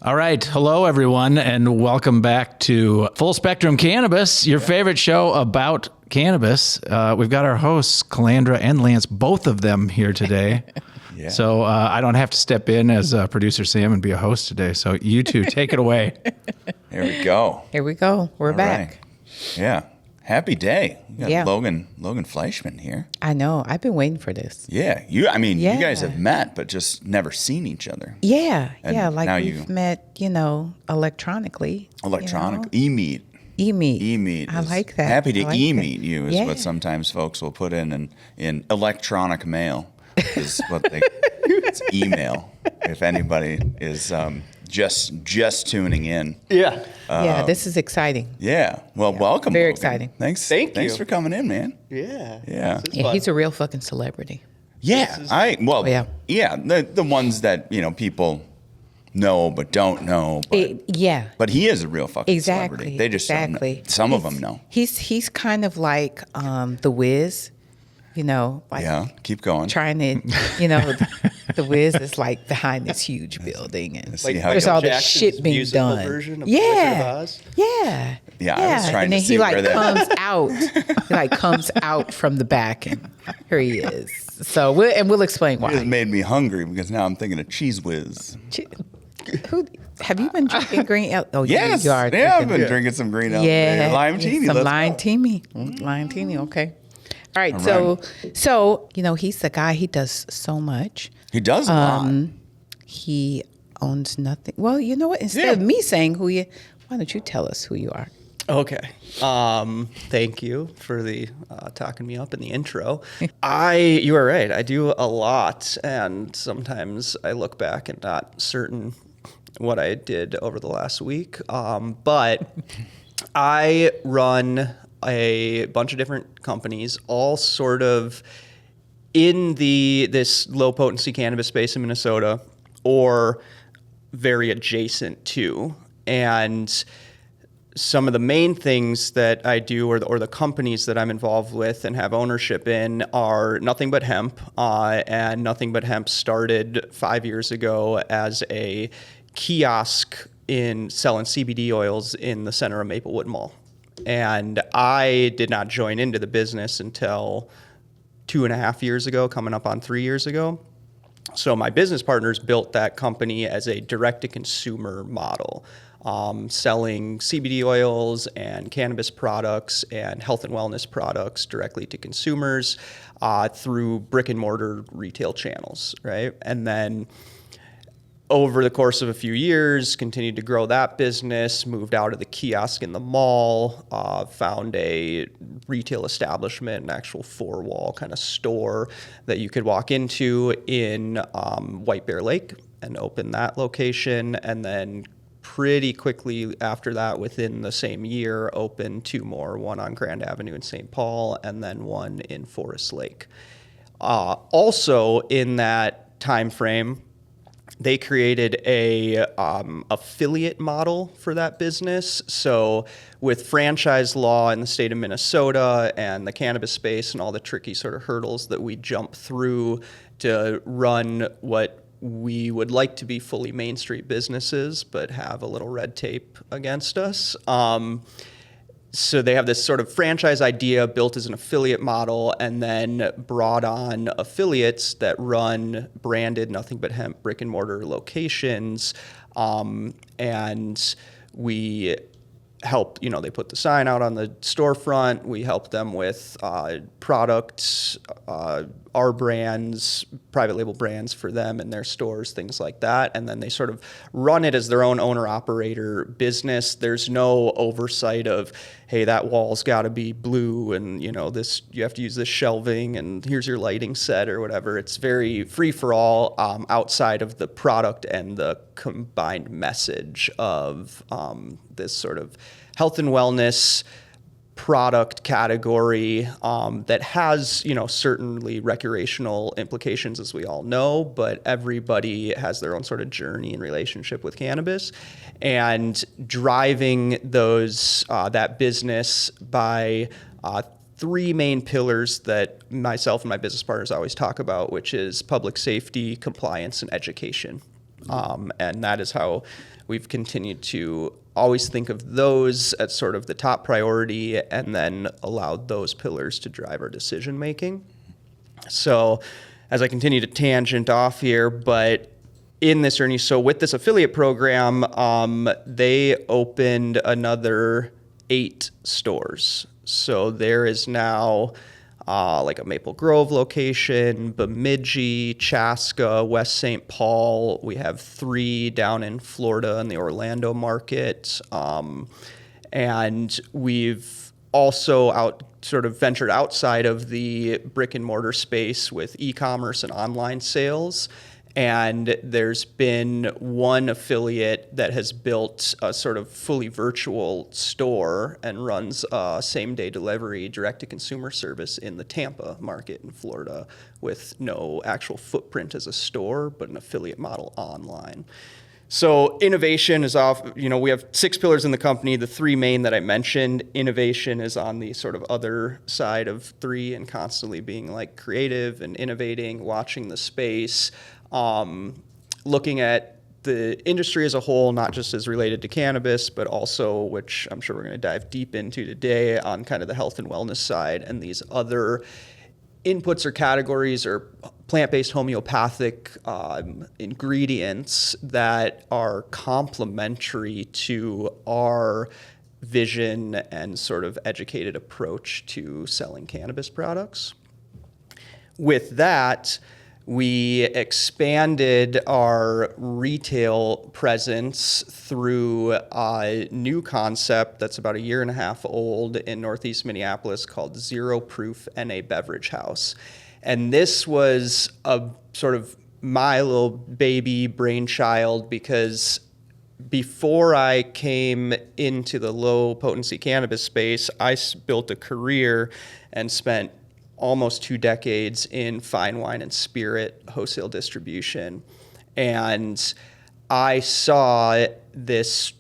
All right. Hello, everyone, and welcome back to Full Spectrum Cannabis, your favorite show about cannabis. We've got our hosts, Calandra and Lance, both of them here today. Yeah. So I don't have to step in as producer Sam and be a host today. So you two, take it away. Here we go. Here we go. We're All back. right. Yeah. Happy day. We got Yeah. Logan Fleischman here. I know. I've been waiting for this. Yeah. You Yeah. guys have met, but just never seen each other. Yeah. And yeah. Like now we've met, electronically. Electronic. You know? E-meet. E-meet. E-meet. I is- like that. Happy to I like e-meet that. you is Yeah. what sometimes folks will put in electronic mail is what they, it's email. If anybody is just tuning in. Yeah. Yeah. This is exciting. Yeah. Well, welcome. Very Logan. exciting. Thanks. Thank Thanks you. for coming in, man. Yeah. Yeah. This is Yeah, fun. he's a real fucking celebrity. Yeah, Yeah. the ones that people know but don't know, Yeah. but he is a real fucking Exactly. celebrity. They just don't know. exactly. Some of He's- them know. He's kind of like the Wiz, like Yeah, keep going. trying to, the Wiz is like behind this huge building and See how there's you- all this Jackson's shit being musical done. version of Wizard of Yeah. Oz? Yeah. Yeah, I was trying and to then see he like where that- comes out. He like comes out from the back and here he is. So we'll explain It why. made me hungry because now I'm thinking of Cheese Whiz. Who have you been drinking green? Oh, Yes, you are. yeah, I've drinking- been drinking some green elderberry. Yeah, Lime teeny. Some let's lime go. teeny. Lime teeny. Okay. All right. All So he's the guy. He does so much. He does a lot. He owns nothing. Well, you know what? Instead Yeah. of me saying who you, why don't you tell us who you are? Okay. Thank you for the talking me up in the intro. You are right. I do a lot, and sometimes I look back and not certain what I did over the last week. But I run a bunch of different companies, all sort of in this low potency cannabis space in Minnesota, or very adjacent to. And some of the main things that I do, or the companies that I'm involved with and have ownership in, are Nothing But Hemp. And Nothing But Hemp started 5 years ago as a kiosk in selling CBD oils in the center of Maplewood Mall. And I did not join into the business until 2.5 years ago, coming up on 3 years ago. So my business partners built that company as a direct-to-consumer model, selling CBD oils and cannabis products and health and wellness products directly to consumers through brick-and-mortar retail channels, right? And then over the course of a few years, continued to grow that business, moved out of the kiosk in the mall, found a retail establishment, an actual four-wall kind of store that you could walk into in White Bear Lake, and opened that location. And then pretty quickly after that, within the same year, opened two more, one on Grand Avenue in St. Paul, and then one in Forest Lake. Also in that time frame, they created a affiliate model for that business. So with franchise law in the state of Minnesota and the cannabis space and all the tricky sort of hurdles that we jump through to run what we would like to be fully Main Street businesses, but have a little red tape against us. So they have this sort of franchise idea built as an affiliate model, and then brought on affiliates that run branded Nothing But Hemp brick and mortar locations. And we help, they put the sign out on the storefront. We help them with products, our brands, private label brands for them in their stores, things like that. And then they sort of run it as their own owner-operator business. There's no oversight of, hey, that wall's got to be blue, and this, you have to use this shelving, and here's your lighting set or whatever. It's very free for all, outside of the product and the combined message of this sort of health and wellness product category that has, certainly recreational implications, as we all know, but everybody has their own sort of journey and relationship with cannabis, and driving that business by three main pillars that myself and my business partners always talk about, which is public safety, compliance, and education. And that is how we've continued to always think of those as sort of the top priority and then allowed those pillars to drive our decision making. So as I continue to tangent off here, but in this journey, so with this affiliate program, they opened another 8 stores. So there is now like a Maple Grove location, Bemidji, Chaska, West St. Paul. We have 3 down in Florida in the Orlando market. And we've also sort of ventured outside of the brick and mortar space with e-commerce and online sales. And there's been one affiliate that has built a sort of fully virtual store and runs a same-day delivery direct-to-consumer service in the Tampa market in Florida with no actual footprint as a store, but an affiliate model online. So innovation is we have 6 pillars in the company. The 3 main that I mentioned, innovation is on the sort of other side of 3 and constantly being like creative and innovating, watching the space. Looking at the industry as a whole, not just as related to cannabis, but also, which I'm sure we're going to dive deep into today, on kind of the health and wellness side and these other inputs or categories or plant-based homeopathic ingredients that are complementary to our vision and sort of educated approach to selling cannabis products. With that, we expanded our retail presence through a new concept that's about 1.5 years old in Northeast Minneapolis called Zero Proof NA Beverage House. And this was a sort of my little baby brainchild because before I came into the low potency cannabis space, I built a career and spent almost 2 decades in fine wine and spirit wholesale distribution. And I saw this,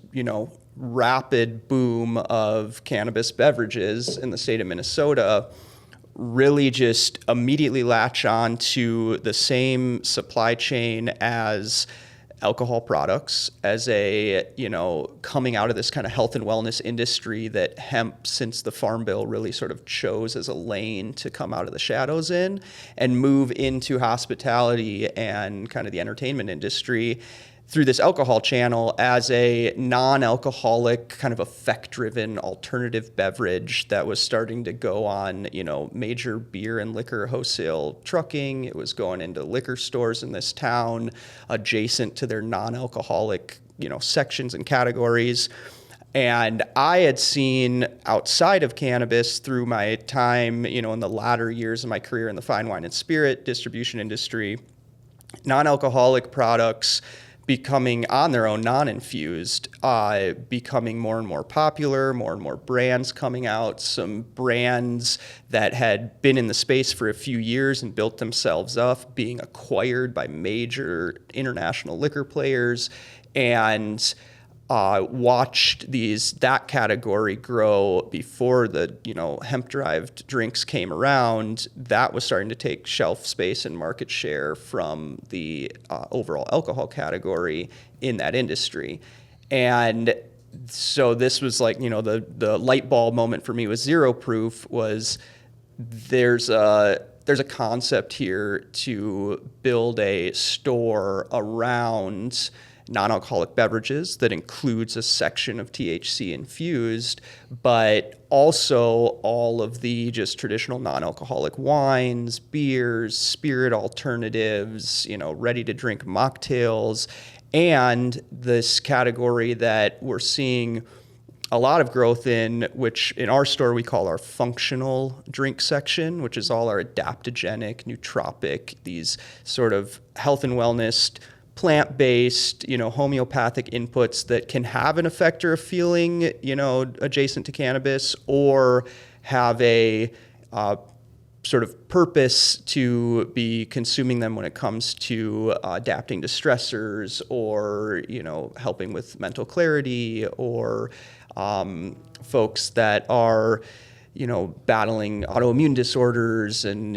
rapid boom of cannabis beverages in the state of Minnesota really just immediately latch on to the same supply chain as alcohol products, as coming out of this kind of health and wellness industry that hemp, since the Farm Bill, really sort of chose as a lane to come out of the shadows in and move into hospitality and kind of the entertainment industry through this alcohol channel as a non-alcoholic, kind of effect-driven alternative beverage that was starting to go on, major beer and liquor wholesale trucking. It was going into liquor stores in this town adjacent to their non-alcoholic, sections and categories. And I had seen outside of cannabis through my time, in the latter years of my career in the fine wine and spirit distribution industry, non-alcoholic products becoming on their own, non-infused, becoming more and more popular, more and more brands coming out, some brands that had been in the space for a few years and built themselves up, being acquired by major international liquor players, and watched that category grow before the hemp-derived drinks came around. That was starting to take shelf space and market share from the overall alcohol category in that industry. And so this was like, the light bulb moment for me with Zero Proof was there's a concept here to build a store around non-alcoholic beverages that includes a section of THC infused, but also all of the just traditional non-alcoholic wines, beers, spirit alternatives, ready to drink mocktails, and this category that we're seeing a lot of growth in, which in our store we call our functional drink section, which is all our adaptogenic, nootropic, these sort of health and wellness, plant-based, homeopathic inputs that can have an effect or a feeling, adjacent to cannabis, or have a sort of purpose to be consuming them when it comes to adapting to stressors or, helping with mental clarity, or folks that are battling autoimmune disorders and,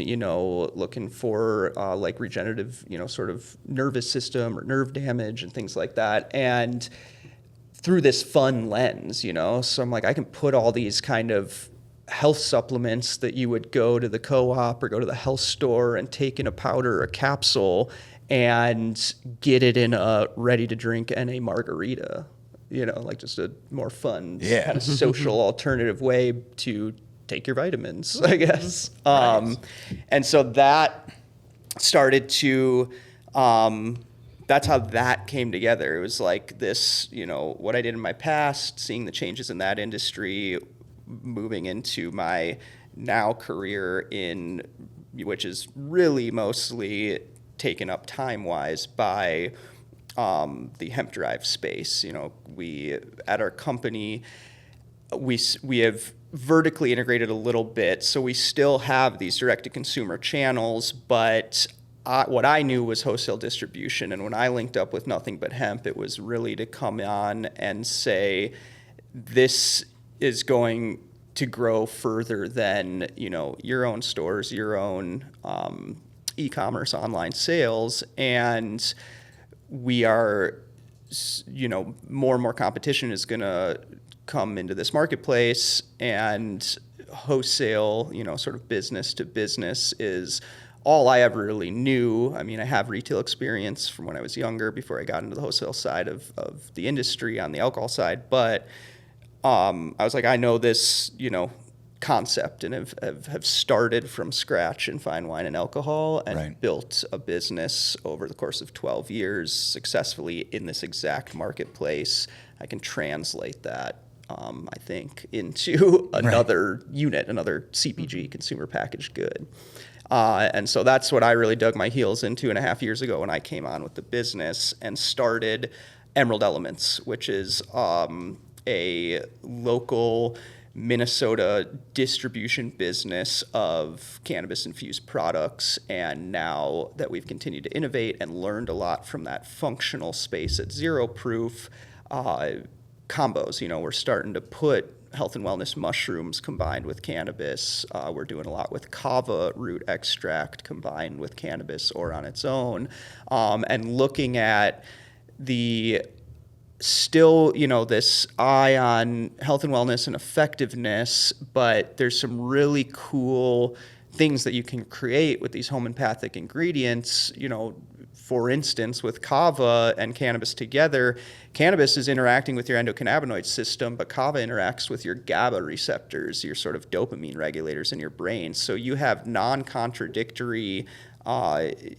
looking for like regenerative, sort of nervous system or nerve damage and things like that. And through this fun lens, so I'm like, I can put all these kind of health supplements that you would go to the co-op or go to the health store and take in a powder or a capsule and get it in a ready to drink and a margarita. Like just a more fun, kind of social alternative way to take your vitamins, I guess. Right. And so that started to, that's how that came together. It was like this, what I did in my past, seeing the changes in that industry, moving into my now career which is really mostly taken up time-wise by the hemp-derived space. We at our company, we have vertically integrated a little bit, so we still have these direct-to-consumer channels, but what I knew was wholesale distribution. And when I linked up with Nothing But Hemp, it was really to come on and say, this is going to grow further than your own stores, your own e-commerce, online sales, and we are, more and more competition is going to come into this marketplace, and wholesale, sort of business to business is all I ever really knew. I mean, I have retail experience from when I was younger before I got into the wholesale side of the industry on the alcohol side, but I was like, I know this, concept, and have started from scratch in fine wine and alcohol, and built a business over the course of 12 years successfully in this exact marketplace. I can translate that, I think, into another unit, another CPG, consumer packaged good. And so that's what I really dug my heels in 2.5 years ago when I came on with the business and started Emerald Elements, which is a local Minnesota distribution business of cannabis-infused products. And now that we've continued to innovate and learned a lot from that functional space at Zero Proof, combos, we're starting to put health and wellness mushrooms combined with cannabis. We're doing a lot with kava root extract combined with cannabis or on its own, and looking at the still, this eye on health and wellness and effectiveness, but there's some really cool things that you can create with these homeopathic ingredients. For instance, with kava and cannabis together, cannabis is interacting with your endocannabinoid system, but kava interacts with your GABA receptors, your sort of dopamine regulators in your brain. So you have non-contradictory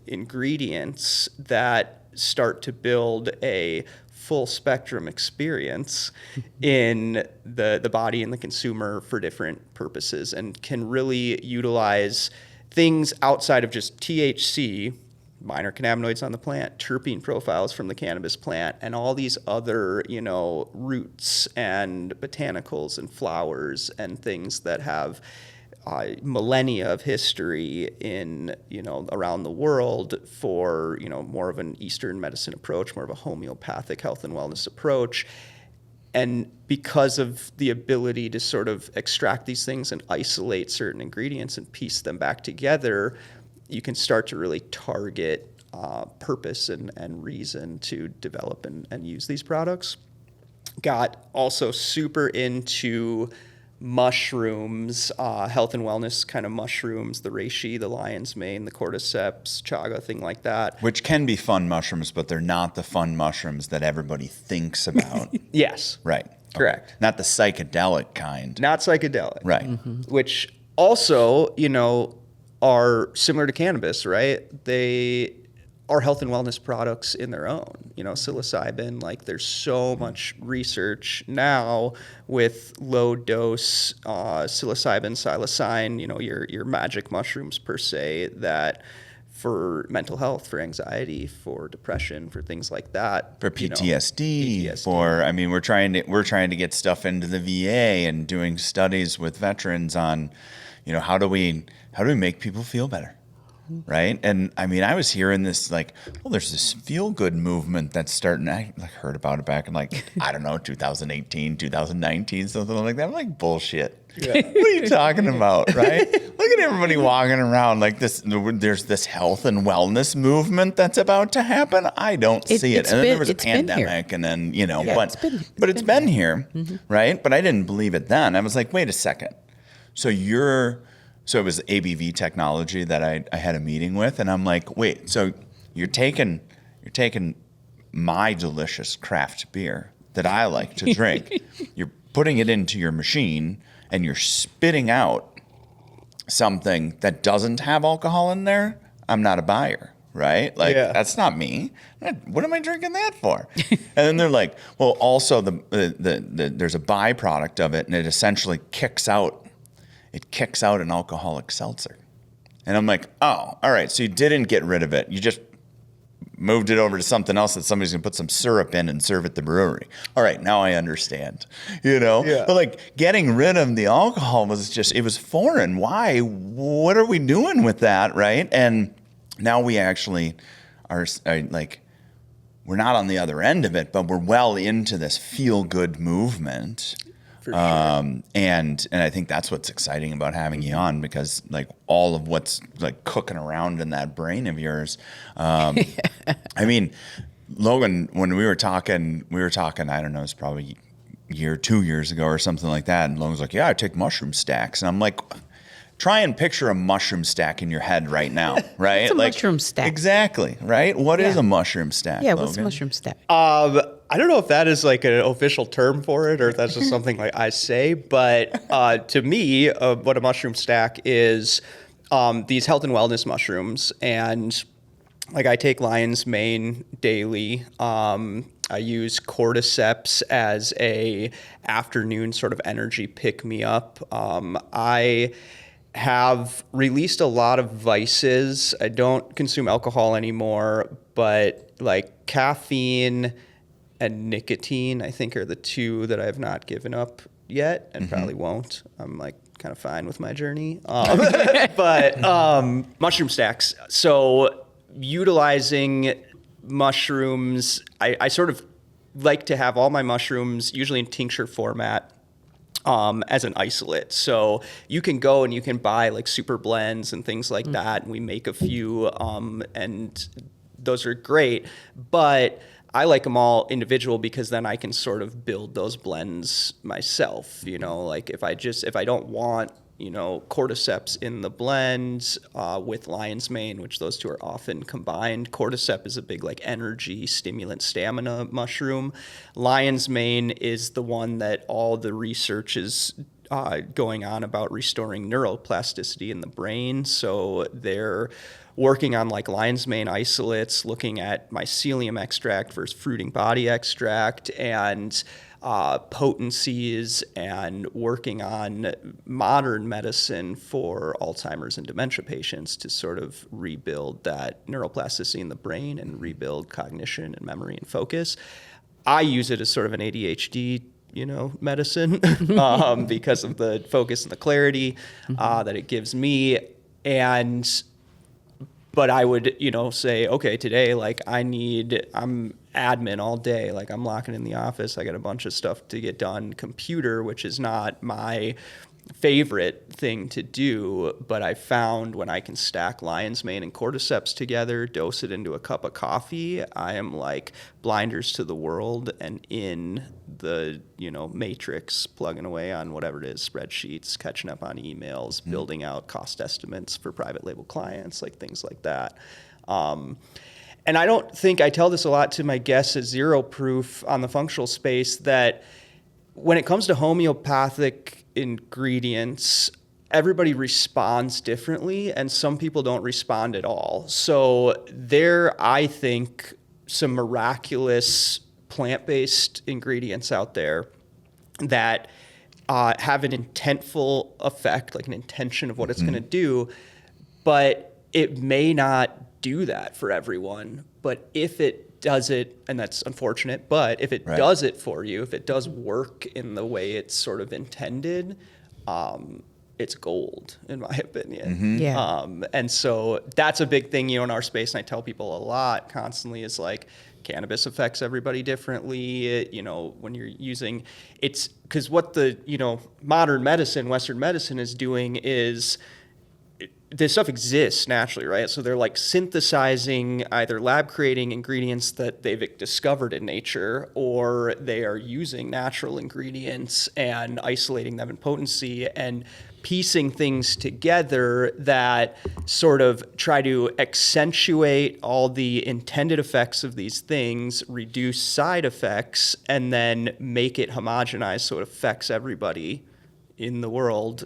ingredients that start to build a full spectrum experience in the body and the consumer for different purposes, and can really utilize things outside of just THC, minor cannabinoids on the plant, terpene profiles from the cannabis plant, and all these other, roots and botanicals and flowers and things that have millennia of history in, around the world for, more of an Eastern medicine approach, more of a homeopathic health and wellness approach. And because of the ability to sort of extract these things and isolate certain ingredients and piece them back together, you can start to really target purpose and reason to develop and use these products. Got also super into mushrooms, health and wellness kind of mushrooms, the reishi, the lion's mane, the cordyceps, chaga, thing like that. Which can be fun mushrooms, but they're not the fun mushrooms that everybody thinks about. Yes. Right. Correct. Okay. Not the psychedelic kind. Not psychedelic. Right. Which also, are similar to cannabis, right? They are health and wellness products in their own. Psilocybin, like there's so much research now with low dose psilocybin, psilocybin, your magic mushrooms per se, that for mental health, for anxiety, for depression, for things like that. For PTSD, we're trying to get stuff into the VA and doing studies with veterans on, how do we make people feel better? right? And I mean, I was hearing this like, well, there's this feel good movement that's starting. I heard about it back in like, I don't know, 2018, 2019, something like that. I'm like, bullshit. Yeah. What are you talking about, right? Look at everybody walking around like this. There's this health and wellness movement that's about to happen. I don't see it. And then there was a pandemic, and then it's been here, right? But I didn't believe it then. I was like, wait a second. So it was ABV technology that I had a meeting with, and I'm like, wait, so you're taking my delicious craft beer that I like to drink, you're putting it into your machine, and you're spitting out something that doesn't have alcohol in there. I'm not a buyer, right? Like, that's not me. What am I drinking that for? And then they're like, well, also there's a byproduct of it, and it essentially kicks out an alcoholic seltzer. And I'm like, oh, all right. So you didn't get rid of it. You just moved it over to something else that somebody's going to put some syrup in and serve at the brewery. All right, now I understand, But like getting rid of the alcohol it was foreign. Why? What are we doing with that, right? And now we actually are like, we're not on the other end of it, but we're well into this feel-good movement. For sure. And I think that's what's exciting about having you on, because like all of what's like cooking around in that brain of yours. I mean, Logan, when we were talking, I don't know, it's probably a year, 2 years ago or something like that. And Logan's like, yeah, I take mushroom stacks. And I'm like, try and picture a mushroom stack in your head right now, right? What's a mushroom stack? Exactly, right? What is a mushroom stack, Yeah, Logan? what's a mushroom stack? I don't know if that is like an official term for it, or if that's just something like I say, but to me, what a mushroom stack is, these health and wellness mushrooms. And like I take lion's mane daily. I use cordyceps as a afternoon sort of energy pick me up. I have released a lot of vices. I don't consume alcohol anymore, but like caffeine and nicotine, I think, are the two that I have not given up yet, and probably won't. I'm like kind of fine with my journey. But mushroom stacks. So utilizing mushrooms, I sort of like to have all my mushrooms usually in tincture format. As an isolate. So you can go and you can buy like Superblends and things like that. And we make a few, and those are great. But I like them all individual, because then I can sort of build those blends myself. Like if I don't want, cordyceps in the blend with lion's mane, which those two are often combined. Cordyceps is a big like energy stimulant stamina mushroom. Lion's mane is the one that all the research is going on about restoring neuroplasticity in the brain. So they're working on like lion's mane isolates, looking at mycelium extract versus fruiting body extract, and potencies, and working on modern medicine for Alzheimer's and dementia patients to sort of rebuild that neuroplasticity in the brain and rebuild cognition and memory and focus. I use it as sort of an ADHD, medicine because of the focus and the clarity that it gives me. But I would, say, okay, today, like I'm admin all day. Like I'm locking in the office. I got a bunch of stuff to get done. Computer, which is not my favorite thing to do, but I found when I can stack lion's mane and cordyceps together, dose it into a cup of coffee, I am like blinders to the world and in the, matrix, plugging away on whatever it is, spreadsheets, catching up on emails, building out cost estimates for private label clients, like things like that. And I don't think I tell this a lot to my guests at Zero Proof on the functional space, that when it comes to homeopathic ingredients, everybody responds differently, and some people don't respond at all. So there, I think, some miraculous plant-based ingredients out there that have an intentful effect, like an intention of what it's going to do, but it may not do that for everyone. But if it does it, and that's unfortunate, but if it does it for you, if it does work in the way it's sort of intended, it's gold, in my opinion. Yeah. And so that's a big thing, in our space. And I tell people a lot constantly is like, cannabis affects everybody differently. When you're using, it's because what the, modern medicine, Western medicine is doing is, this stuff exists naturally, right? So they're like synthesizing either lab creating ingredients that they've discovered in nature, or they are using natural ingredients and isolating them in potency and piecing things together that sort of try to accentuate all the intended effects of these things, reduce side effects, and then make it homogenized so it affects everybody in the world,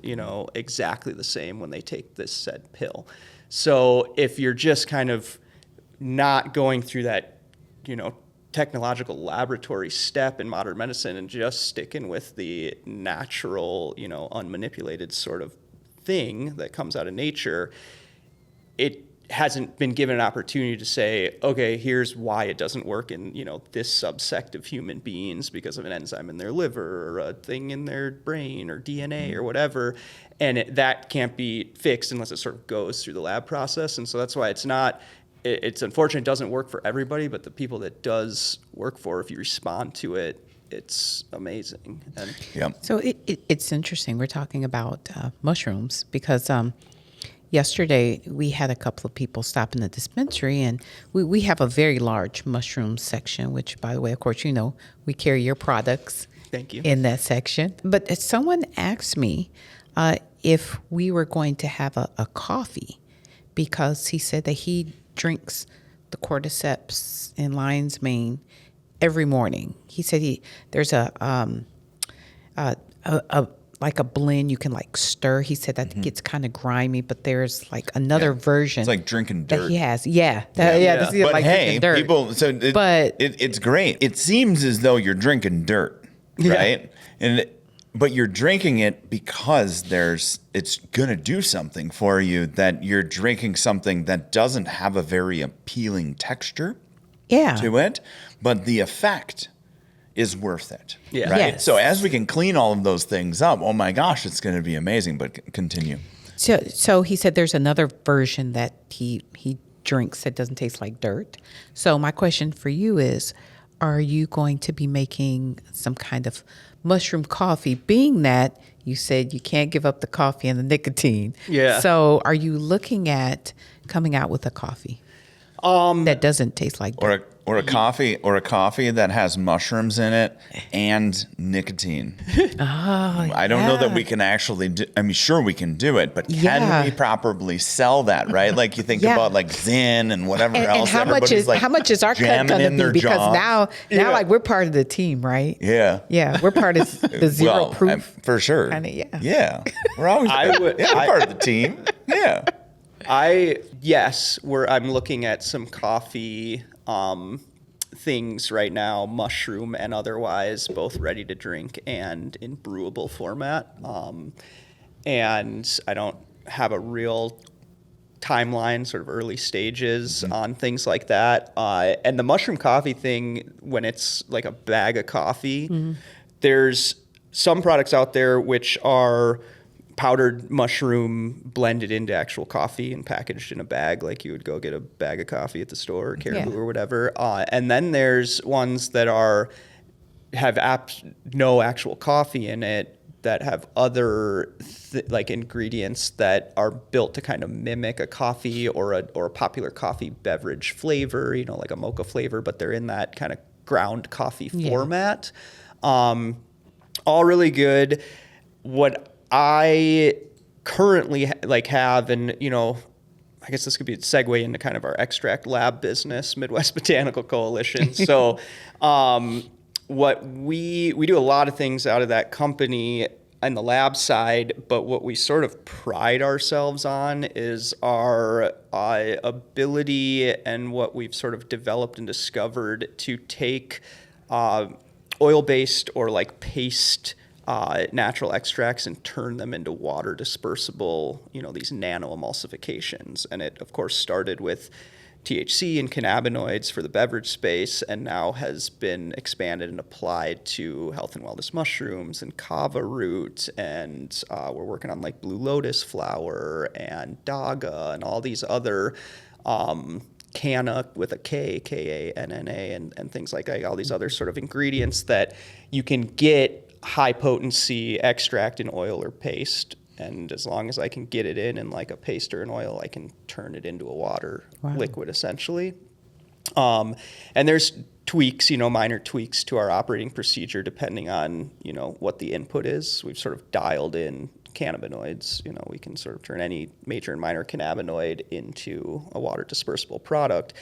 exactly the same when they take this said pill. So if you're just kind of not going through that, technological laboratory step in modern medicine and just sticking with the natural, unmanipulated sort of thing that comes out of nature, it hasn't been given an opportunity to say, okay, here's why it doesn't work in, this subsect of human beings because of an enzyme in their liver or a thing in their brain or DNA or whatever. And that can't be fixed unless it sort of goes through the lab process. And so that's why it's unfortunate it doesn't work for everybody, but the people that does work for, if you respond to it, it's amazing. And So it's interesting. We're talking about mushrooms because yesterday we had a couple of people stop in the dispensary, and we have a very large mushroom section, which, by the way, of course, we carry your products. Thank you. In that section. But someone asked me if we were going to have a coffee, because he said that he drinks the cordyceps and lion's mane every morning. He said there's a like a blend you can like stir. He said that gets kind of grimy, but there's like another version. It's like drinking dirt. That he has. This is But like hey, drinking dirt. people, it's great. It seems as though you're drinking dirt, right? But you're drinking it because it's going to do something for you, that you're drinking something that doesn't have a very appealing texture to it, but the effect is worth it. Yeah. Right. Yes. So as we can clean all of those things up, oh my gosh, it's going to be amazing. But continue. So he said there's another version that he drinks that doesn't taste like dirt. So my question for you is, are you going to be making some kind of mushroom coffee, being that you said you can't give up the coffee and the nicotine? Yeah. So are you looking at coming out with a coffee that doesn't taste like dirt? Or a coffee that has mushrooms in it and nicotine. I don't know that we can actually do. I mean, sure we can do it, but can we properly sell that? Right? Like you think about like Zen and whatever else. And how much is our cut going to be? Because now like we're part of the team, right? Yeah. We're part of the zero proof. For sure. Kinda, Yeah. We're always we're part of the team. Yeah. I'm looking at some coffee things right now, mushroom and otherwise, both ready to drink and in brewable format. And I don't have a real timeline, sort of early stages on things like that. And the mushroom coffee thing, when it's like a bag of coffee, there's some products out there which are powdered mushroom blended into actual coffee and packaged in a bag, like you would go get a bag of coffee at the store or Caribou or whatever. And then there's ones that have no actual coffee in it, that have other like ingredients that are built to kind of mimic a coffee or a popular coffee beverage flavor, like a mocha flavor, but they're in that kind of ground coffee format. All really good. What I currently have, and I guess this could be a segue into kind of our extract lab business, Midwest Botanical Coalition. So what we do a lot of things out of that company on the lab side, but what we sort of pride ourselves on is our ability and what we've sort of developed and discovered to take oil-based or like paste natural extracts and turn them into water dispersible, these nano emulsifications. And it, of course, started with THC and cannabinoids for the beverage space, and now has been expanded and applied to health and wellness mushrooms and kava root, and we're working on like blue lotus flower and daga and all these other canna with a K, K-A-N-N-A, and things like that, all these other sort of ingredients that you can get high potency extract in oil or paste. And as long as I can get it in like a paste or an oil, I can turn it into a water liquid essentially. And there's tweaks, minor tweaks to our operating procedure depending on, what the input is. We've sort of dialed in cannabinoids. We can sort of turn any major and minor cannabinoid into a water dispersible product.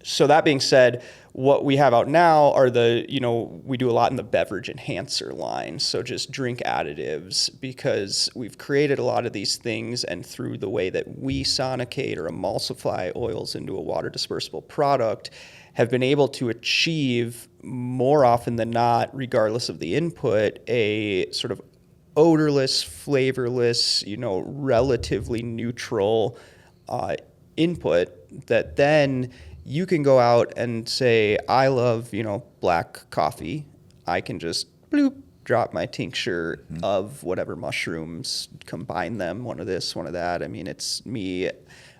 So that being said, what we have out now are we do a lot in the beverage enhancer line. So just drink additives, because we've created a lot of these things, and through the way that we sonicate or emulsify oils into a water dispersible product, have been able to achieve more often than not, regardless of the input, a sort of odorless, flavorless, relatively neutral input that then you can go out and say, I love, black coffee. I can just bloop, drop my tincture of whatever mushrooms, combine them, one of this, one of that. I mean, it's me.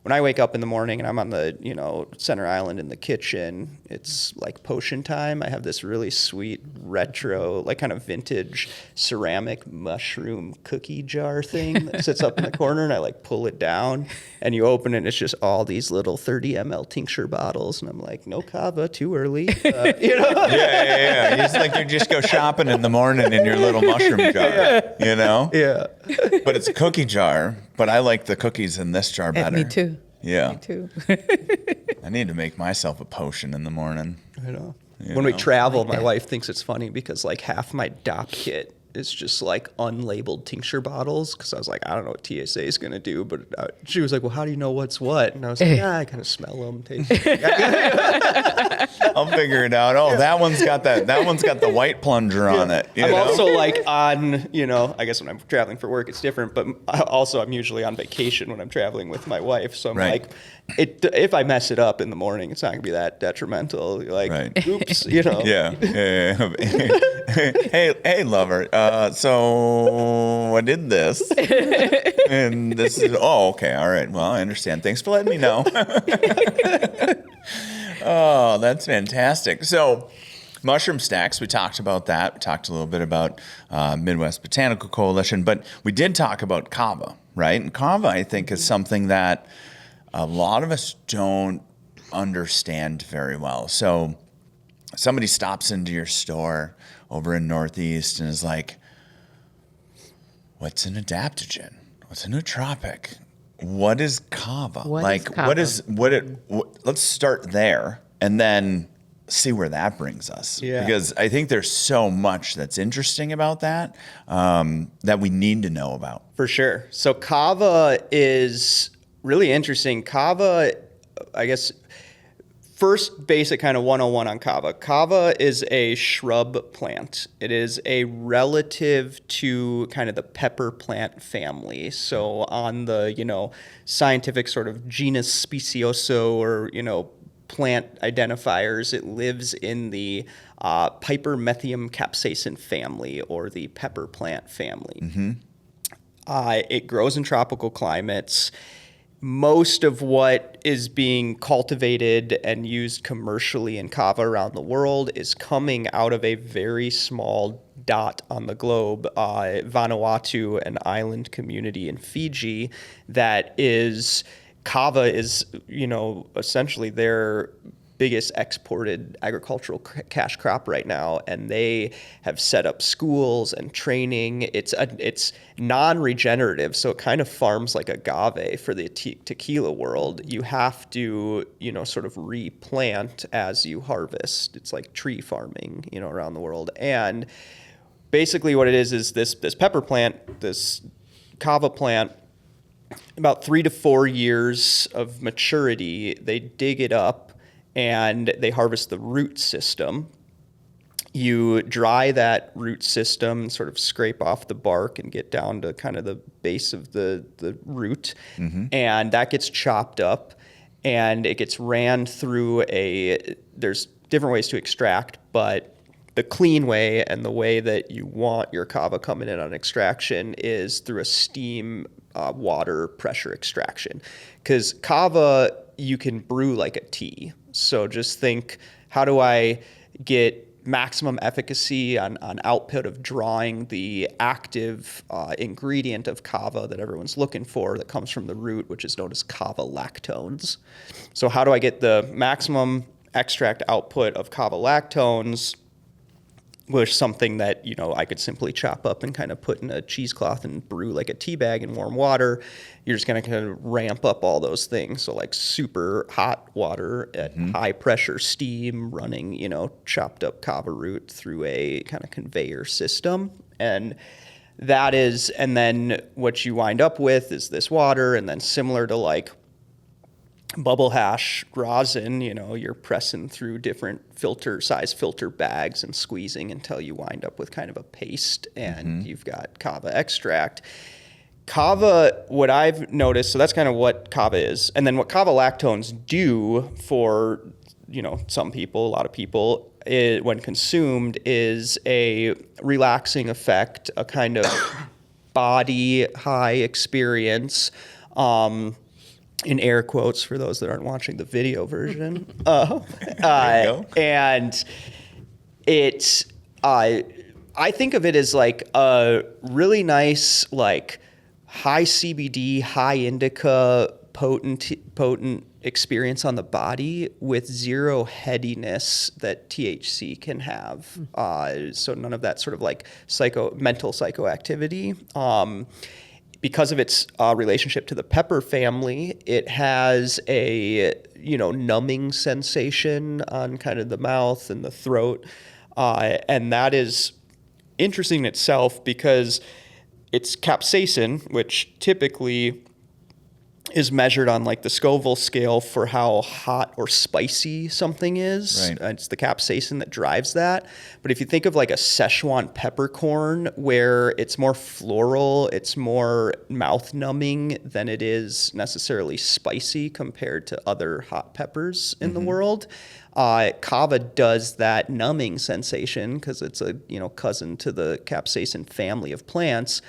When I wake up in the morning and I'm on the, center island in the kitchen, it's like potion time. I have this really sweet retro, like kind of vintage ceramic mushroom cookie jar thing that sits up in the corner, and I like pull it down and you open it and it's just all these little 30 ml tincture bottles. And I'm like, no kava, too early. Yeah. You just go shopping in the morning in your little mushroom jar, Yeah. But it's a cookie jar, but I like the cookies in this jar better. Me too. Yeah. Me too. I need to make myself a potion in the morning. I know. When we travel, my wife thinks it's funny because like half my DOP kit is just like unlabeled tincture bottles, because I was like, I don't know what TSA is going to do, but she was like, well, how do you know what's what? And I was like, I kind of smell them, taste them. I'll figure it out. Oh, that one's got the white plunger on it. I'm also like on, I guess when I'm traveling for work, it's different, but I'm usually on vacation when I'm traveling with my wife. So I'm like, if I mess it up in the morning, it's not gonna be that detrimental. Like, oops, Yeah. Hey, lover. So I did this, and this is. Oh, okay. All right. Well, I understand. Thanks for letting me know. Oh, that's fantastic. So, mushroom stacks, we talked about that. We talked a little bit about Midwest Botanical Coalition, but we did talk about kava, right? And kava, I think, is something that a lot of us don't understand very well. So, somebody stops into your store over in Northeast and is like, what's an adaptogen? What's a nootropic? What is kava? Let's start there and then see where that brings us. Yeah. Because I think there's so much that's interesting about that that we need to know about. For sure. So kava is really interesting. Kava, I guess, first basic kind of 101 on kava. Kava is a shrub plant. It is a relative to kind of the pepper plant family. So on the, scientific sort of genus specioso or, plant identifiers, it lives in the Pipermethium capsaicin family, or the pepper plant family. Mm-hmm. It grows in tropical climates. Most of what is being cultivated and used commercially in kava around the world is coming out of a very small dot on the globe, Vanuatu, an island community in Fiji, that is, kava is, essentially their biggest exported agricultural cash crop right now, and they have set up schools and training. It's non-regenerative, so it kind of farms like agave for the tequila world. You have to, sort of replant as you harvest. It's like tree farming, around the world. And basically what it is this pepper plant, this kava plant, about 3 to 4 years of maturity, they dig it up and they harvest the root system. You dry that root system, sort of scrape off the bark and get down to kind of the base of the root. Mm-hmm. And that gets chopped up. and it gets ran through there's different ways to extract, but the clean way and the way that you want your kava coming in on extraction is through a steam water pressure extraction. Because kava, you can brew like a tea. So just think, how do I get maximum efficacy on output of drawing the active ingredient of kava that everyone's looking for that comes from the root, which is known as kava lactones. So how do I get the maximum extract output of kava lactones with something that, I could simply chop up and kind of put in a cheesecloth and brew like a tea bag in warm water? You're just going to kind of ramp up all those things. So like super hot water at high pressure steam running, chopped up kava root through a kind of conveyor system. And then what you wind up with is this water, and then similar to like bubble hash rosin, you're pressing through different size filter bags and squeezing until you wind up with kind of a paste, and you've got kava extract. Kava, what I've noticed, so that's kind of what kava is. And then what kava lactones do for, some people, a lot of people, when consumed, is a relaxing effect, a kind of body high experience, in air quotes for those that aren't watching the video version. And it's, I think of it as like a really nice, like high CBD, high indica, potent experience on the body with zero headiness that THC can have. So none of that sort of like mental psychoactivity. Because of its relationship to the pepper family, it has a numbing sensation on kind of the mouth and the throat, and that is interesting in itself because it's capsaicin, which typically is measured on like the Scoville scale for how hot or spicy something is. Right. It's the capsaicin that drives that. But if you think of like a Szechuan peppercorn, where it's more floral, it's more mouth numbing than it is necessarily spicy compared to other hot peppers in the world. Kava does that numbing sensation because it's a cousin to the capsaicin family of plants,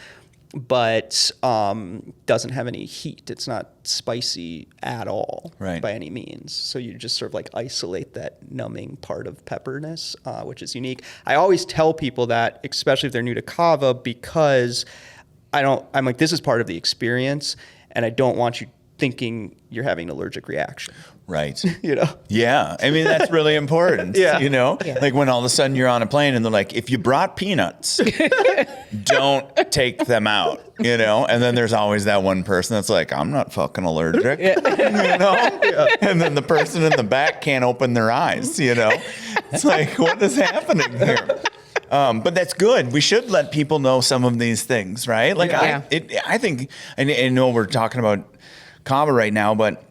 but doesn't have any heat. It's not spicy at all by any means. So you just sort of like isolate that numbing part of pepperness, which is unique. I always tell people that, especially if they're new to kava, because I'm like, this is part of the experience, and I don't want you thinking you're having an allergic reaction. Right. Yeah. I mean, that's really important. Yeah. Like when all of a sudden you're on a plane and they're like, if you brought peanuts, don't take them out, and then there's always that one person that's like, I'm not fucking allergic, and then the person in the back can't open their eyes, it's like, what is happening here? But that's good. We should let people know some of these things, right? Like I think, I know we're talking about kava right now, but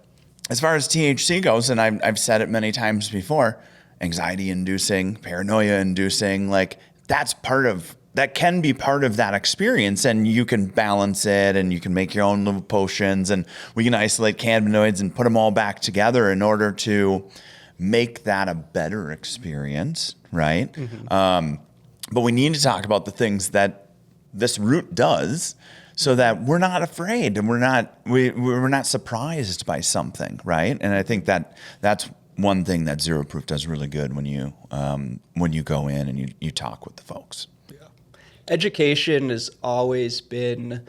as far as THC goes, and I've said it many times before, anxiety-inducing, paranoia-inducing, like that can be part of that experience, and you can balance it, and you can make your own little potions, and we can isolate cannabinoids and put them all back together in order to make that a better experience, right? But we need to talk about the things that this root does, so that we're not afraid and we're not surprised by something, right? And I think that's one thing that Zero Proof does really good when you go in and you talk with the folks. Yeah. Education has always been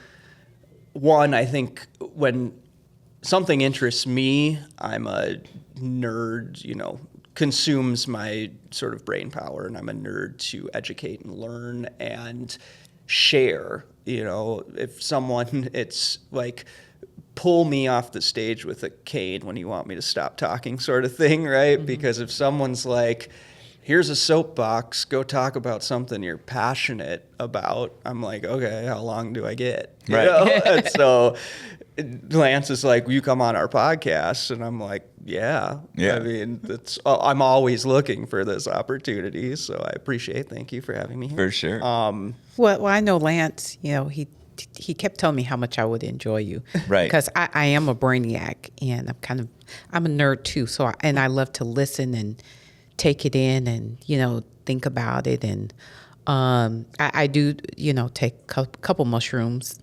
one. I think when something interests me, I'm a nerd, consumes my sort of brain power, and I'm a nerd to educate and learn and share. If someone, it's like, pull me off the stage with a cane when you want me to stop talking sort of thing, right? Because if someone's like, here's a soapbox, go talk about something you're passionate about, I'm like, okay, how long do I get? Right. And so Lance is like, will you come on our podcast? And I'm like, yeah. I mean, I'm always looking for this opportunity, so I appreciate. Thank you for having me here. For sure. Well, I know Lance. He he kept telling me how much I would enjoy you. Right. Because I am a brainiac, and I'm a nerd too. So I love to listen and take it in, and think about it. And I do take a couple mushrooms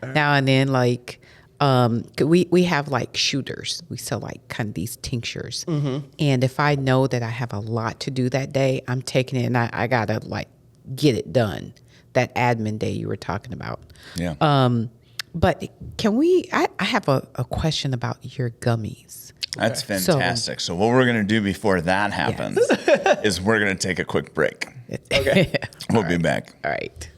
now and then. Like we have like shooters. We sell like kind of these tinctures. And if I know that I have a lot to do that day, I'm taking it, and I gotta like get it done. That admin day you were talking about. Yeah. But can we? I have a question about your gummies. That's fantastic. So what we're going to do before that happens is we're going to take a quick break. Okay. We'll be back. All right.